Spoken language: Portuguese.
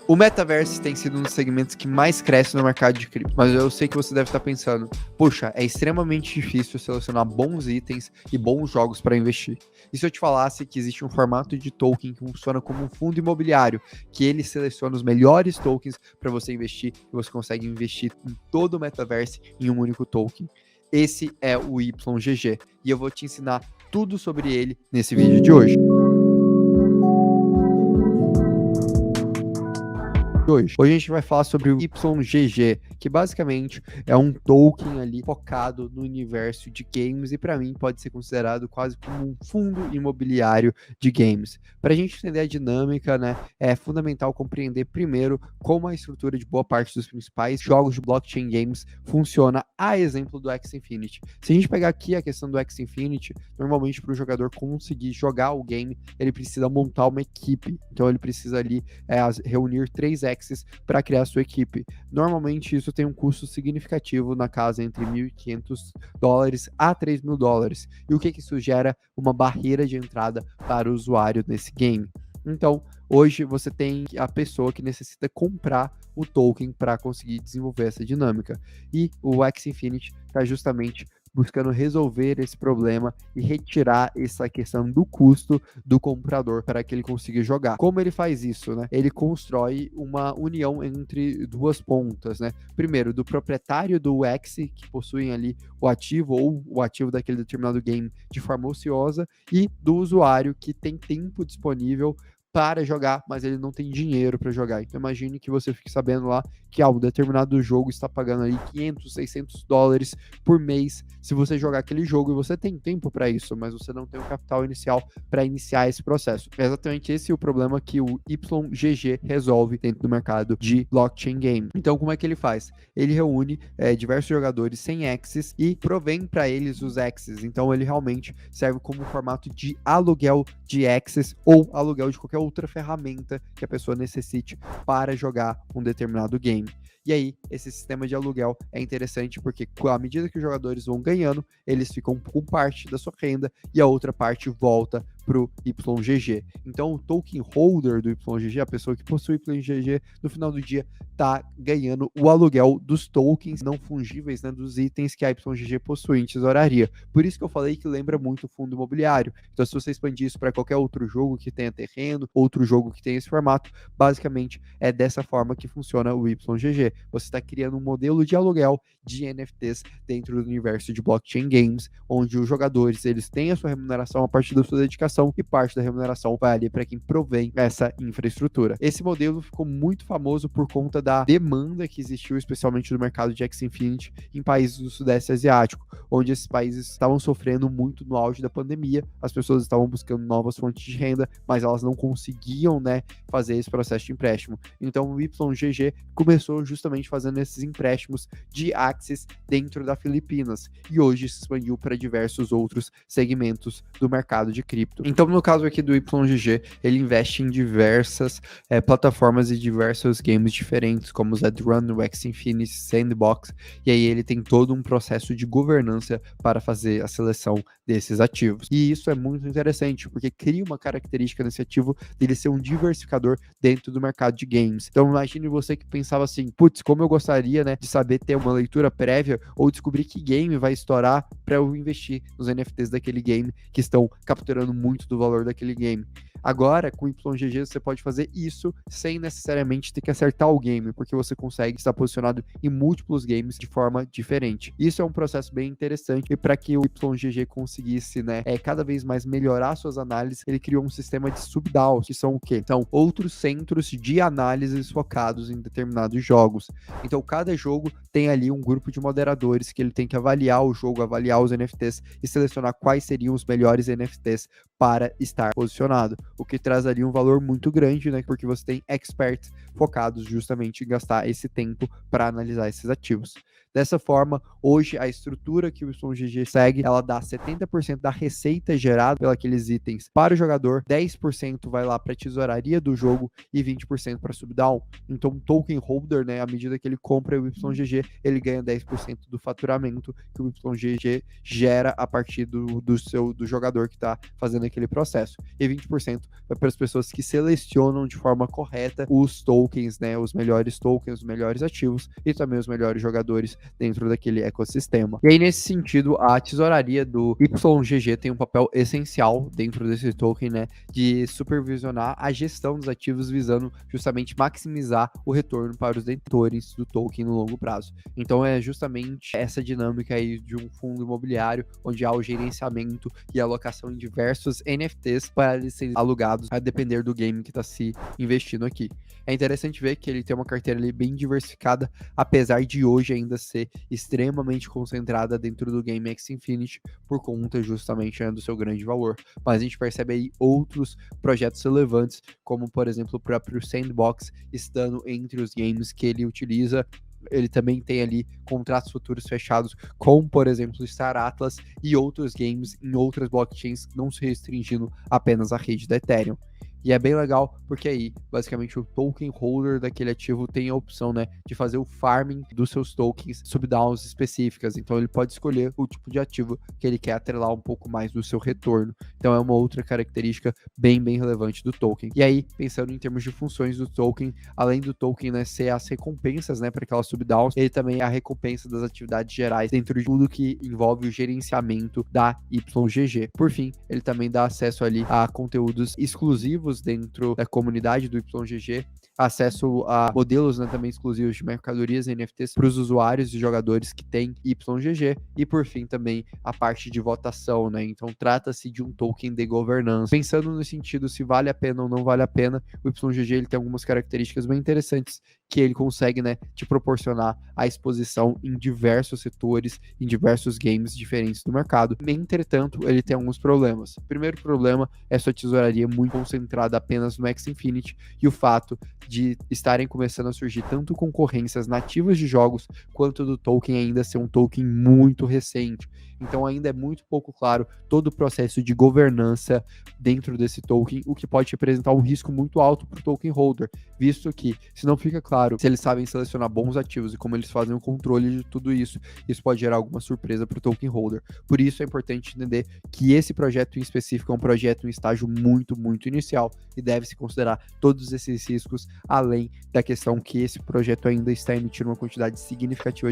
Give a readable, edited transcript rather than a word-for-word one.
O metaverso tem sido um dos segmentos que mais cresce no mercado de cripto, mas eu sei que você deve estar pensando, poxa, é extremamente difícil selecionar bons itens e bons jogos para investir. E se eu te falasse que existe um formato de token que funciona como um fundo imobiliário, que ele seleciona os melhores tokens para você investir e você consegue investir em todo o metaverso em um único token? Esse é o YGG e eu vou te ensinar tudo sobre ele nesse vídeo de hoje. Hoje a gente vai falar sobre o YGG, que basicamente é um token ali focado no universo de games e para mim pode ser considerado quase como um fundo imobiliário de games. Para a gente entender a dinâmica, né, é fundamental compreender primeiro como a estrutura de boa parte dos principais jogos de blockchain games funciona, a exemplo do Axie Infinity. Se a gente pegar aqui a questão do Axie Infinity, normalmente para o jogador conseguir jogar o game, ele precisa montar uma equipe, então ele precisa ali reunir 3 Axes para criar a sua equipe. Normalmente isso tem um custo significativo na casa entre $1.500 a $3.000. E o que isso gera? Uma barreira de entrada para o usuário nesse game. Então, hoje você tem a pessoa que necessita comprar o token para conseguir desenvolver essa dinâmica. E o Axie Infinity está justamente buscando resolver esse problema e retirar essa questão do custo do comprador para que ele consiga jogar. Como ele faz isso, né? Ele constrói uma união entre duas pontas, né? Primeiro, do proprietário do Axie, que possuem ali o ativo ou o ativo daquele determinado game de forma ociosa, e do usuário que tem tempo disponível para jogar, mas ele não tem dinheiro para jogar. Então imagine que você fique sabendo lá que um determinado jogo está pagando ali $500, $600 por mês se você jogar aquele jogo e você tem tempo para isso, mas você não tem o capital inicial para iniciar esse processo. É exatamente esse o problema que o YGG resolve dentro do mercado de blockchain game. Então como é que ele faz? Ele reúne diversos jogadores sem axes e provém para eles os axes. Então ele realmente serve como um formato de aluguel de axes ou aluguel de qualquer outra ferramenta que a pessoa necessite para jogar um determinado game. E aí, esse sistema de aluguel é interessante porque à medida que os jogadores vão ganhando, eles ficam com parte da sua renda e a outra parte volta para o YGG. Então, o token holder do YGG, a pessoa que possui o YGG, no final do dia está ganhando o aluguel dos tokens não fungíveis, né, dos itens que a YGG possui em tesouraria. Por isso que eu falei que lembra muito o fundo imobiliário. Então, se você expandir isso para qualquer outro jogo que tenha terreno, outro jogo que tenha esse formato, basicamente é dessa forma que funciona o YGG. Você está criando um modelo de aluguel de NFTs dentro do universo de blockchain games, onde os jogadores eles têm a sua remuneração a partir da sua dedicação e parte da remuneração vai ali para quem provém essa infraestrutura. Esse modelo ficou muito famoso por conta da demanda que existiu, especialmente no mercado de Axie Infinity em países do Sudeste Asiático, onde esses países estavam sofrendo muito no auge da pandemia, as pessoas estavam buscando novas fontes de renda, mas elas não conseguiam, né, fazer esse processo de empréstimo. Então o YGG começou justamente fazendo esses empréstimos de Axis dentro da Filipinas e hoje se expandiu para diversos outros segmentos do mercado de cripto. Então, no caso aqui do YGG, ele investe em diversas plataformas e diversos games diferentes, como o Zedrun, o Axie Infinity, Sandbox, e aí ele tem todo um processo de governança para fazer a seleção desses ativos. E isso é muito interessante, porque cria uma característica nesse ativo dele ser um diversificador dentro do mercado de games. Então, imagine você que pensava assim, putz, como eu gostaria, né, de saber ter uma leitura prévia ou descobrir que game vai estourar para eu investir nos NFTs daquele game que estão capturando muito do valor daquele game. Agora, com o YGG, você pode fazer isso sem necessariamente ter que acertar o game, porque você consegue estar posicionado em múltiplos games de forma diferente. Isso é um processo bem interessante e para que o YGG conseguisse, né, cada vez mais melhorar suas análises, ele criou um sistema de sub-DAOs, que são o quê? São outros centros de análises focados em determinados jogos. Então, cada jogo tem ali um grupo de moderadores que ele tem que avaliar o jogo, avaliar os NFTs e selecionar quais seriam os melhores NFTs para estar posicionado, o que traz ali um valor muito grande, né? Porque você tem experts focados justamente em gastar esse tempo para analisar esses ativos. Dessa forma, hoje a estrutura que o YGG segue, ela dá 70% da receita gerada pelos itens para o jogador, 10% vai lá para a tesouraria do jogo e 20% para subdown. Então, o token holder, né, à medida que ele compra o YGG, ele ganha 10% do faturamento que o YGG gera a partir do jogador que está fazendo naquele processo. E 20% vai para as pessoas que selecionam de forma correta os tokens, né, os melhores tokens, os melhores ativos e também os melhores jogadores dentro daquele ecossistema. E aí, nesse sentido, a tesouraria do YGG tem um papel essencial dentro desse token, né, de supervisionar a gestão dos ativos visando justamente maximizar o retorno para os detentores do token no longo prazo. Então é justamente essa dinâmica aí de um fundo imobiliário onde há o gerenciamento e alocação em diversos NFTs para eles serem alugados a depender do game que está se investindo aqui. É interessante ver que ele tem uma carteira ali bem diversificada, apesar de hoje ainda ser extremamente concentrada dentro do game Axie Infinity por conta justamente, né, do seu grande valor. Mas a gente percebe aí outros projetos relevantes, como por exemplo o próprio Sandbox estando entre os games que ele utiliza. Ele também tem ali contratos futuros fechados com, por exemplo, Star Atlas e outros games em outras blockchains, não se restringindo apenas à rede da Ethereum. E é bem legal, porque aí, basicamente, o token holder daquele ativo tem a opção, né, de fazer o farming dos seus tokens sob DAOs específicas. Então, ele pode escolher o tipo de ativo que ele quer atrelar um pouco mais do seu retorno. Então, é uma outra característica bem relevante do token. E aí, pensando em termos de funções do token, além do token, né, ser as recompensas, né, para aquelas sub-DAOs, ele também é a recompensa das atividades gerais dentro de tudo que envolve o gerenciamento da YGG. Por fim, ele também dá acesso ali a conteúdos exclusivos dentro da comunidade do YGG, acesso a modelos, né, também exclusivos de mercadorias e NFTs para os usuários e jogadores que têm YGG, e por fim também a parte de votação, né? Então trata-se de um token de governança. Pensando no sentido se vale a pena ou não vale a pena, o YGG ele tem algumas características bem interessantes que ele consegue, né, te proporcionar a exposição em diversos setores, em diversos games diferentes do mercado. Entretanto, ele tem alguns problemas. O primeiro problema é sua tesouraria muito concentrada apenas no Axie Infinity e o fato de estarem começando a surgir tanto concorrências nativas de jogos quanto do token ainda ser um token muito recente. Então ainda é muito pouco claro todo o processo de governança dentro desse token, o que pode representar um risco muito alto para o token holder, visto que se não fica claro se eles sabem selecionar bons ativos e como eles fazem o controle de tudo isso, isso pode gerar alguma surpresa para o token holder. Por isso é importante entender que esse projeto em específico é um projeto em estágio muito inicial e deve-se considerar todos esses riscos, além da questão que esse projeto ainda está emitindo uma quantidade significativa de